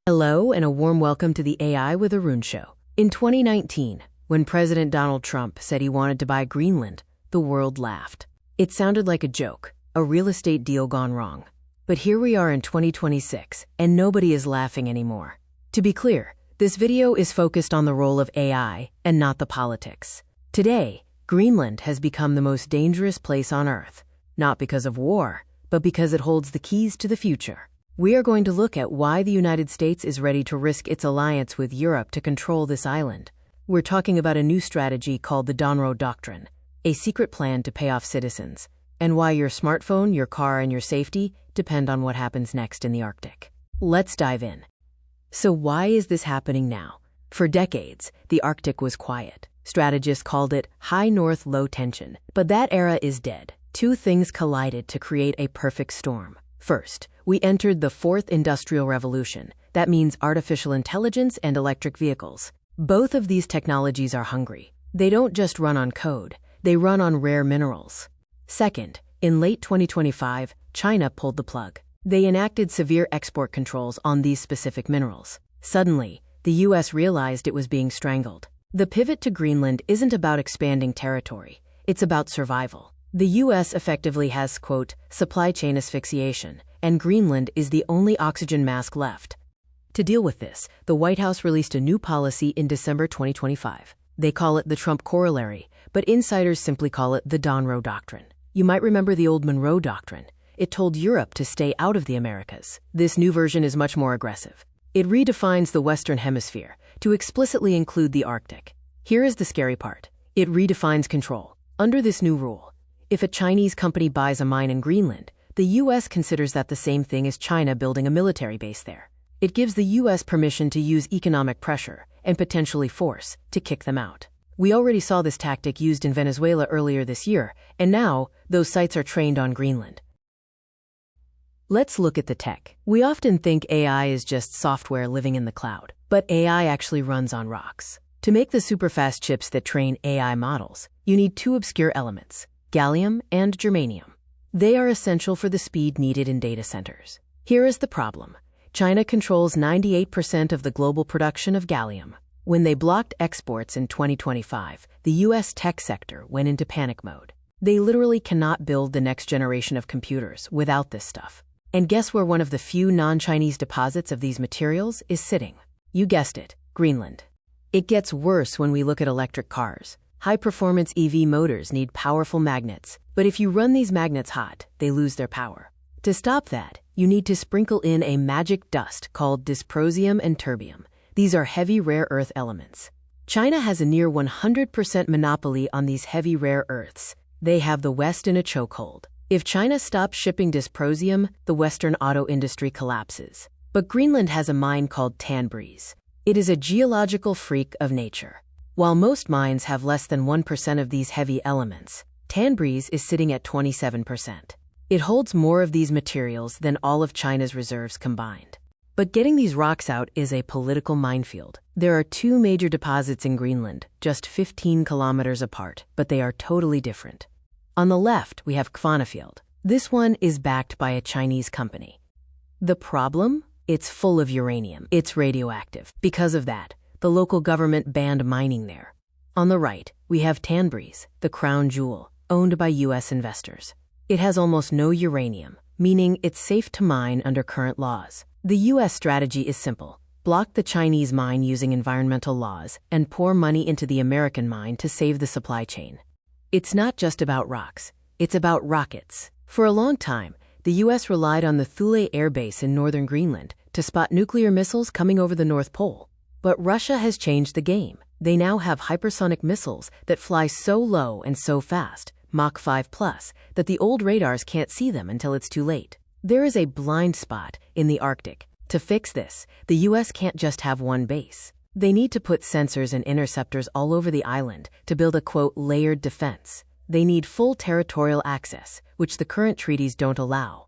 Hello and a warm welcome to the AI with Arun show. In 2019, when President Donald Trump said he wanted to buy Greenland, the world laughed. It sounded like a joke, a real estate deal gone wrong. But here we are in 2026, and nobody is laughing anymore. To be clear, this video is focused on the role of AI and not the politics. Today, Greenland has become the most dangerous place on Earth, not because of war, but because it holds the keys to the future. We are going to look at why the United States is ready to risk its alliance with Europe to control this island. We're talking about a new strategy called the Donroe Doctrine, a secret plan to pay off citizens, and why your smartphone, your car, and your safety depend on what happens next in the Arctic. Let's dive in. So why is this happening now? For decades, the Arctic was quiet. Strategists called it high north, low tension. But that era is dead. Two things collided to create a perfect storm. First, we entered the fourth industrial revolution. That means artificial intelligence and electric vehicles. Both of these technologies are hungry. They don't just run on code, they run on rare minerals. Second, in late 2025, China pulled the plug. They enacted severe export controls on these specific minerals. Suddenly, the US realized it was being strangled. The pivot to Greenland isn't about expanding territory, it's about survival. The US effectively has, quote, supply chain asphyxiation, and Greenland is the only oxygen mask left. To deal with this, the White House released a new policy in December 2025. They call it the Trump Corollary, but insiders simply call it the Donroe Doctrine. You might remember the old Monroe Doctrine. It told Europe to stay out of the Americas. This new version is much more aggressive. It redefines the Western Hemisphere to explicitly include the Arctic. Here is the scary part. It redefines control. Under this new rule, if a Chinese company buys a mine in Greenland, the US considers that the same thing as China building a military base there. It gives the US permission to use economic pressure and potentially force to kick them out. We already saw this tactic used in Venezuela earlier this year, and now those sites are trained on Greenland. Let's look at the tech. We often think AI is just software living in the cloud, but AI actually runs on rocks. To make the superfast chips that train AI models, you need two obscure elements: gallium and germanium. They are essential for the speed needed in data centers. Here is the problem. China controls 98% of the global production of gallium. When they blocked exports in 2025, the US tech sector went into panic mode. They literally cannot build the next generation of computers without this stuff. And guess where one of the few non-Chinese deposits of these materials is sitting? You guessed it, Greenland. It gets worse when we look at electric cars. High-performance EV motors need powerful magnets, but if you run these magnets hot, they lose their power. To stop that, you need to sprinkle in a magic dust called dysprosium and terbium. These are heavy rare earth elements. China has a near 100% monopoly on these heavy rare earths. They have the West in a chokehold. If China stops shipping dysprosium, the Western auto industry collapses. But Greenland has a mine called Tanbreez. It is a geological freak of nature. While most mines have less than 1% of these heavy elements, Tanbreez is sitting at 27%. It holds more of these materials than all of China's reserves combined. But getting these rocks out is a political minefield. There are two major deposits in Greenland, just 15 kilometers apart, but they are totally different. On the left, we have Kvanefjeld. This one is backed by a Chinese company. The problem? It's full of uranium. It's radioactive. Because of that, the local government banned mining there. On the right, we have Tanbreez, the crown jewel, owned by US investors. It has almost no uranium, meaning it's safe to mine under current laws. The US strategy is simple: block the Chinese mine using environmental laws and pour money into the American mine to save the supply chain. It's not just about rocks, it's about rockets. For a long time, the US relied on the Thule Air Base in northern Greenland to spot nuclear missiles coming over the North Pole. But Russia has changed the game. They now have hypersonic missiles that fly so low and so fast, Mach 5+, that the old radars can't see them until it's too late. There is a blind spot in the Arctic. To fix this, the US can't just have one base. They need to put sensors and interceptors all over the island to build a, quote, layered defense. They need full territorial access, which the current treaties don't allow.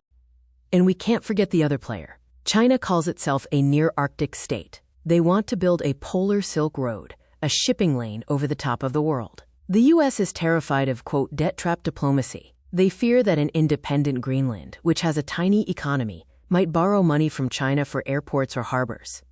And we can't forget the other player. China calls itself a near-Arctic state. They want to build a polar Silk Road, a shipping lane over the top of the world. The US is terrified of, quote, debt trap diplomacy. They fear that an independent Greenland, which has a tiny economy, might borrow money from China for airports or harbors.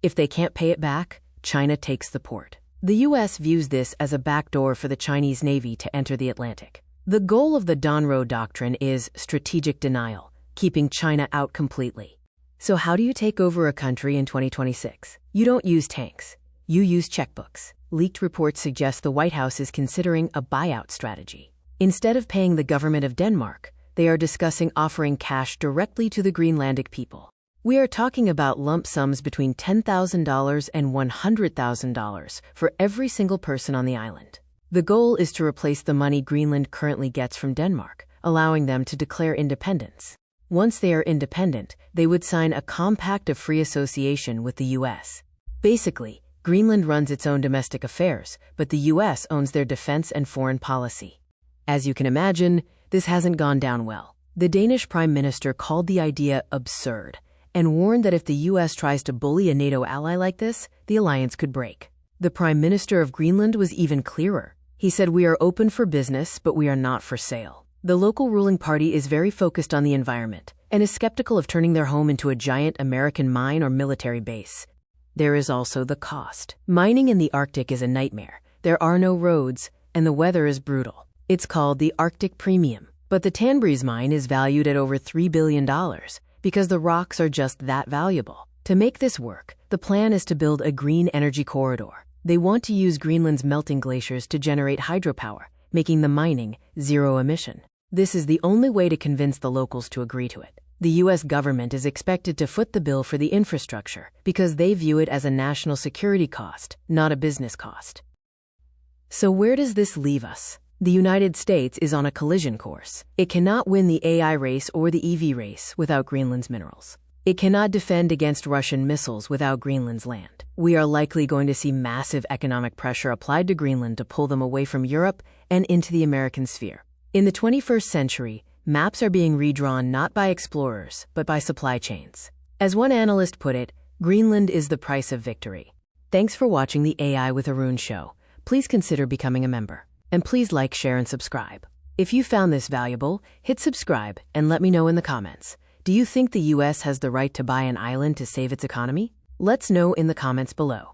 If they can't pay it back, China takes the port. The U.S. views this as a backdoor for the Chinese Navy to enter the Atlantic. The goal of the Donroe Doctrine is strategic denial, keeping China out completely. So how do you take over a country in 2026? You don't use tanks. You use checkbooks. Leaked reports suggest the White House is considering a buyout strategy. Instead of paying the government of Denmark, they are discussing offering cash directly to the Greenlandic people. We are talking about lump sums between $10,000 and $100,000 for every single person on the island. The goal is to replace the money Greenland currently gets from Denmark, allowing them to declare independence. Once they are independent, they would sign a compact of free association with the U.S. Basically, Greenland runs its own domestic affairs, but the U.S. owns their defense and foreign policy. As you can imagine, this hasn't gone down well. The Danish Prime Minister called the idea absurd and warned that if the U.S. tries to bully a NATO ally like this, the alliance could break. The Prime Minister of Greenland was even clearer. He said, "We are open for business, but we are not for sale." The local ruling party is very focused on the environment and is skeptical of turning their home into a giant American mine or military base. There is also the cost. Mining in the Arctic is a nightmare. There are no roads, and the weather is brutal. It's called the Arctic Premium. But the Tanbreez mine is valued at over $3 billion because the rocks are just that valuable. To make this work, the plan is to build a green energy corridor. They want to use Greenland's melting glaciers to generate hydropower, making the mining zero emission. This is the only way to convince the locals to agree to it. The U.S. government is expected to foot the bill for the infrastructure because they view it as a national security cost, not a business cost. So where does this leave us? The United States is on a collision course. It cannot win the AI race or the EV race without Greenland's minerals. It cannot defend against Russian missiles without Greenland's land. We are likely going to see massive economic pressure applied to Greenland to pull them away from Europe and into the American sphere. In the 21st century, maps are being redrawn not by explorers, but by supply chains. As one analyst put it, Greenland is the price of victory. Thanks for watching the AI with Arun show. Please consider becoming a member. And please like, share, and subscribe. If you found this valuable, hit subscribe and let me know in the comments. Do you think the U.S. has the right to buy an island to save its economy? Let's know in the comments below.